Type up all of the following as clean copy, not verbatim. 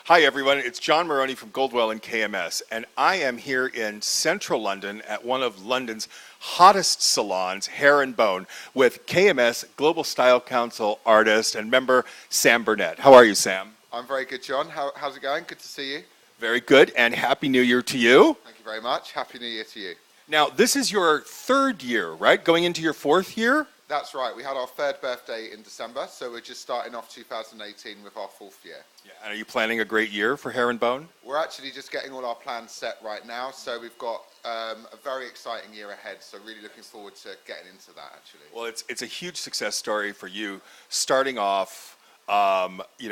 Hi everyone, it's John Moroney from Goldwell and KMS, and I am here in central London at one of London's hottest salons, Hair and Bone, with KMS Global Style Council artist and member Sam Burnett. How are you, Sam? I'm very good, John. How's it going? Good to see you. Very good, and Happy New Year to you. Thank you very much. Happy New Year to you. Now, this is your third year, right? Going into your fourth year? That's right. We had our third birthday in December, so we're just starting off 2018 with our fourth year. Yeah, and are you planning a great year for Hair and Bone? We're actually just getting all our plans set right now, so we've got a very exciting year ahead, so really looking forward to getting into that, actually. Well, it's a huge success story for you, starting off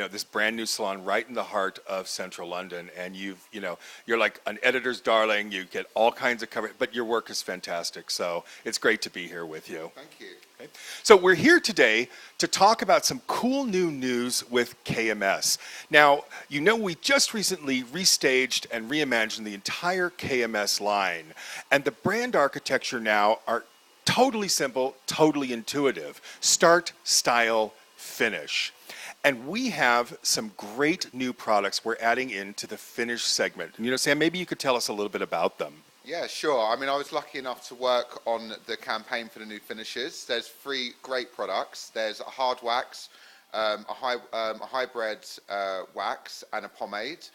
this brand new salon right in the heart of central London, and you're like an editor's darling. You get all kinds of coverage, but your work is fantastic. So it's great to be here with you. Thank you. Okay. So we're here today to talk about some cool new news with KMS. Now, we just recently restaged and reimagined the entire KMS line, and the brand architecture now are totally simple, totally intuitive. Start, style, finish. And we have some great new products we're adding into the finish segment. And Sam, maybe you could tell us a little bit about them. Yeah, sure. I mean, I was lucky enough to work on the campaign for the new finishes. There's 3 great products. There's a hard wax, a hybrid wax, and a pomade.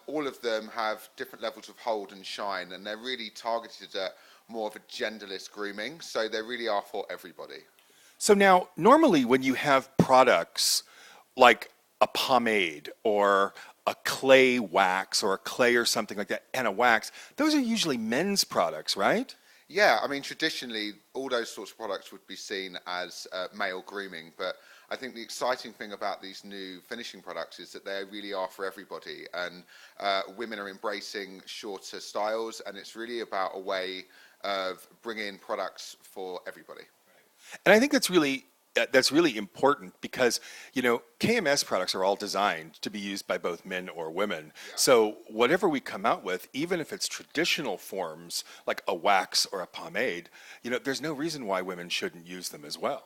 All of them have different levels of hold and shine, and they're really targeted at more of a genderless grooming. So they really are for everybody. So now, normally when you have products like a pomade or a clay wax or a clay or something like that and a wax, those are usually men's products, right? Yeah, I mean, traditionally, all those sorts of products would be seen as male grooming, but I think the exciting thing about these new finishing products is that they really are for everybody, and women are embracing shorter styles, and it's really about a way of bringing products for everybody. And I think that's really important because, KMS products are all designed to be used by both men or women. Yeah. So whatever we come out with, even if it's traditional forms like a wax or a pomade, there's no reason why women shouldn't use them as well.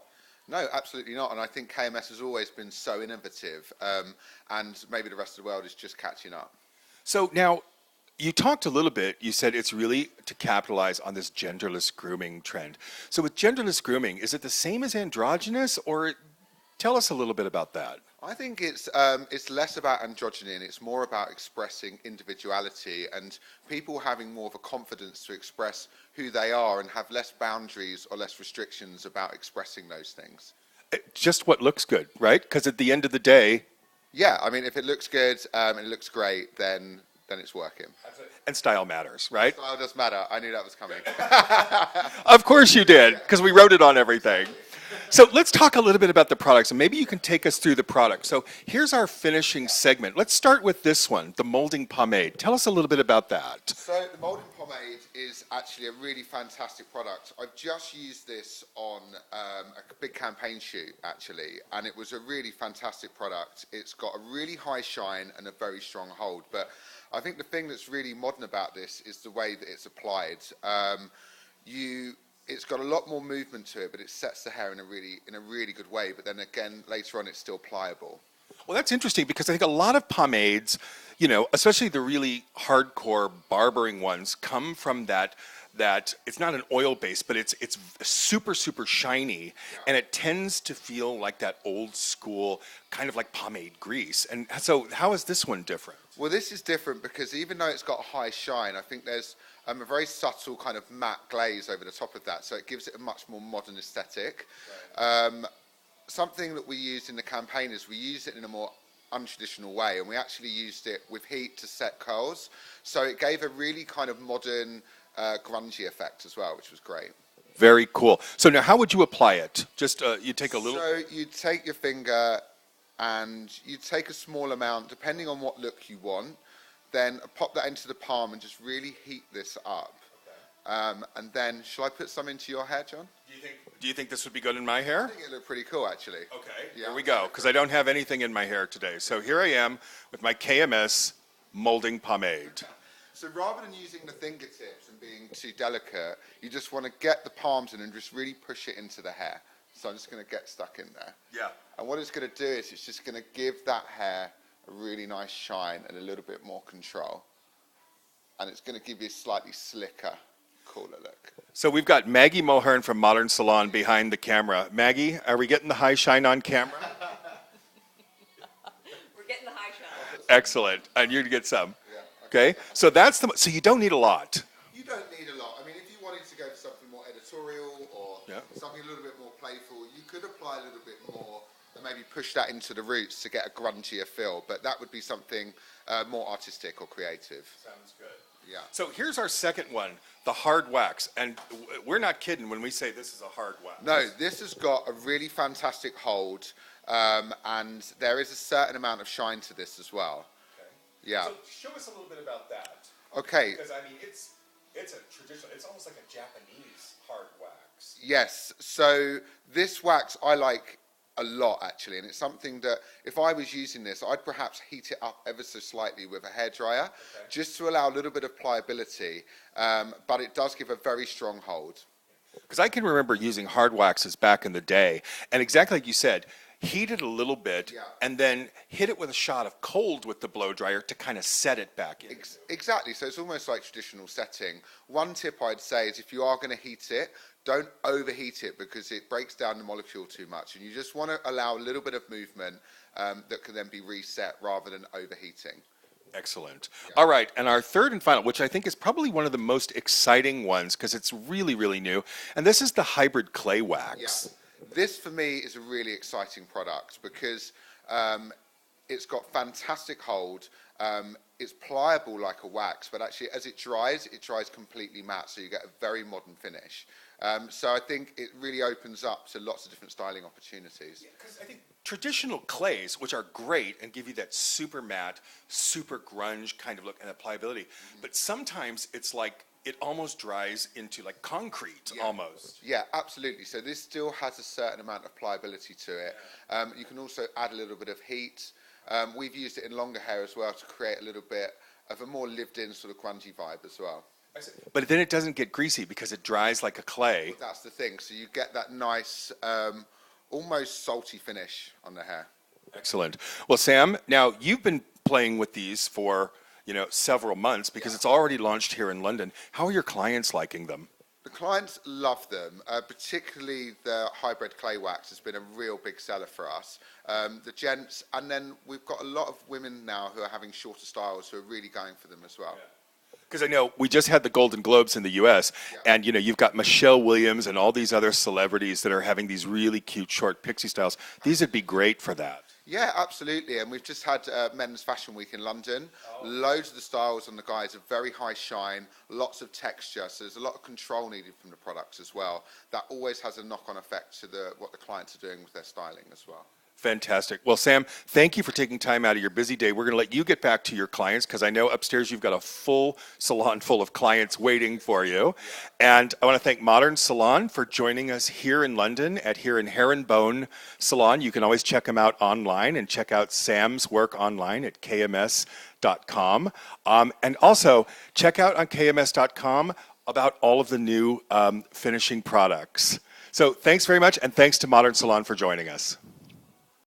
No, absolutely not. And I think KMS has always been so innovative, and maybe the rest of the world is just catching up. So now, you talked a little bit, you said it's really to capitalize on this genderless grooming trend. So with genderless grooming, is it the same as androgynous, or tell us a little bit about that? I think it's less about androgyny and it's more about expressing individuality and people having more of a confidence to express who they are and have less boundaries or less restrictions about expressing those things. Just what looks good, right? Because at the end of the day... Yeah, I mean, if it looks good and it looks great, then it's working. And style matters, right? Style does matter. I knew that was coming. Of course you did, because we wrote it on everything. So let's talk a little bit about the products, and maybe you can take us through the product. So here's our finishing segment. Let's start with this one, the molding pomade. Tell us a little bit about that. So the molding pomade is actually a really fantastic product. I've just used this on a big campaign shoot, actually, and it was a really fantastic product. It's got a really high shine and a very strong hold, but I think the thing that's really modern about this is the way that it's applied. It's got a lot more movement to it, but it sets the hair in a really good way. But then again, later on, it's still pliable. Well, that's interesting because I think a lot of pomades, especially the really hardcore barbering ones, come from that it's not an oil base, but it's super, super shiny, yeah. And it tends to feel like that old school kind of like pomade grease. And so how is this one different? Well, this is different because even though it's got high shine, I think there's a very subtle kind of matte glaze over the top of that, so it gives it a much more modern aesthetic. Right. Something that we used in the campaign is we used it in a more untraditional way, and we actually used it with heat to set curls, so it gave a really kind of modern, grungy effect as well, which was great. Very cool. So now how would you apply it? Just you take a little... So you take your finger and you take a small amount, depending on what look you want, then pop that into the palm and just really heat this up. Okay. And then, shall I put some into your hair, John? Do you think this would be good in my hair? I think it looked pretty cool, actually. Okay, yeah. Here we go, because I don't have anything in my hair today. So here I am with my KMS molding pomade. So rather than using the fingertips and being too delicate, you just want to get the palms in and just really push it into the hair. So I'm just going to get stuck in there. Yeah. And what it's going to do is it's just going to give that hair a really nice shine and a little bit more control. And it's going to give you a slightly slicker, cooler look. So we've got Maggie Mulhern from Modern Salon behind the camera. Maggie, are we getting the high shine on camera? We're getting the high shine. Excellent. And you're to get some. Yeah, Okay. So that's the. So you don't need a lot. You don't need a lot. I mean, if you wanted to go for something more editorial or something a little bit more playful, you could apply a little bit more and maybe push that into the roots to get a grungier feel. But that would be something more artistic or creative. Sounds good. Yeah. So here's our second one, the hard wax. And we're not kidding when we say this is a hard wax. No, this has got a really fantastic hold, and there is a certain amount of shine to this as well. Okay. Yeah. So show us a little bit about that. Okay. Because I mean, it's a traditional. It's almost like a Japanese hard wax. Yes. So this wax I like a lot actually, and it's something that if I was using this, I'd perhaps heat it up ever so slightly with a hairdryer, just to allow a little bit of pliability. But it does give a very strong hold. Because I can remember using hard waxes back in the day, and exactly like you said, heat it a little bit, and then hit it with a shot of cold with the blow dryer to kind of set it back in. Exactly. So it's almost like traditional setting. One tip I'd say is if you are going to heat it, don't overheat it because it breaks down the molecule too much, and you just want to allow a little bit of movement that can then be reset rather than overheating. Excellent. All right, and our third and final, which I think is probably one of the most exciting ones because it's really, really new, and this is the hybrid clay wax. Yeah. This for me is a really exciting product because it's got fantastic hold. It's pliable like a wax, but actually as it dries completely matte, so you get a very modern finish. So I think it really opens up to lots of different styling opportunities. Because I think traditional clays, which are great and give you that super matte, super grunge kind of look and that pliability, but sometimes it's like it almost dries into like concrete almost. Yeah, absolutely. So this still has a certain amount of pliability to it. You can also add a little bit of heat. We've used it in longer hair as well to create a little bit of a more lived-in sort of grungy vibe as well. But then it doesn't get greasy because it dries like a clay. Well, that's the thing. So you get that nice, almost salty finish on the hair. Excellent. Well, Sam, now you've been playing with these for, several months because it's already launched here in London. How are your clients liking them? The clients love them, particularly the hybrid clay wax has been a real big seller for us. The gents, and then we've got a lot of women now who are having shorter styles who are really going for them as well. Because I know we just had the Golden Globes in the U.S., and you've got Michelle Williams and all these other celebrities that are having these really cute short pixie styles. These would be great for that. Yeah, absolutely. And we've just had Men's Fashion Week in London. Loads of the styles on the guys are very high shine, lots of texture. So there's a lot of control needed from the products as well. That always has a knock-on effect to what the clients are doing with their styling as well. Fantastic. Well, Sam, thank you for taking time out of your busy day. We're going to let you get back to your clients because I know upstairs you've got a full salon full of clients waiting for you. And I want to thank Modern Salon for joining us here in London here in Herringbone Salon. You can always check them out online and check out Sam's work online at kms.com. And also check out on kms.com about all of the new finishing products. So thanks very much, and thanks to Modern Salon for joining us.